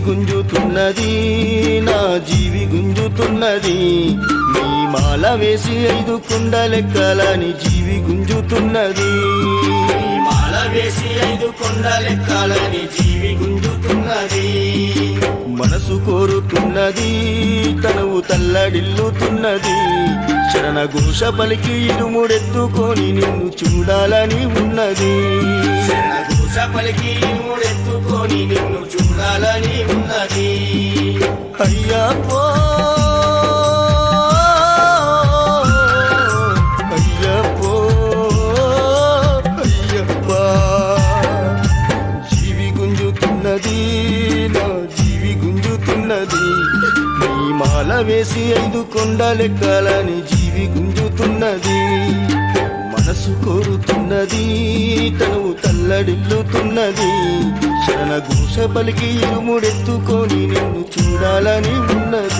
గుంజుతున్నది నా జీవి గుంజుతున్నది నీ మాల వేసి 5 కొండలెక్కాలని జీవి గుంజుతున్నది మాల వేసి 5 కొండలెక్కాలని జీవి గుంజుతున్నది మనసు కోరుతున్నది తనువు తల్లడిల్లుతున్నది శరణ ఘోష పలికి ఇరుముడెత్తుకొని నిన్ను చూడాలని ఉన్నది శరణ ఘోష పలికి ఇరుముడెత్తుకొని నిన్ను చూడాలని ఉన్నది అయ్యప్పో అయ్యప్పో అయ్యప్ప జీవి గుంజుతున్నది నా జీవి గుంజుతున్నది నీ మాల వేసి 5 కొండలెక్కాలని జీవి గుంజుతున్నది మనసు కోరుతున్నది తనువు తల్లడిల్లుతున్నది శరణ ఘోష పలికి ఇరుముడెత్తుకొని నిన్ను చూడాలని ఉన్నది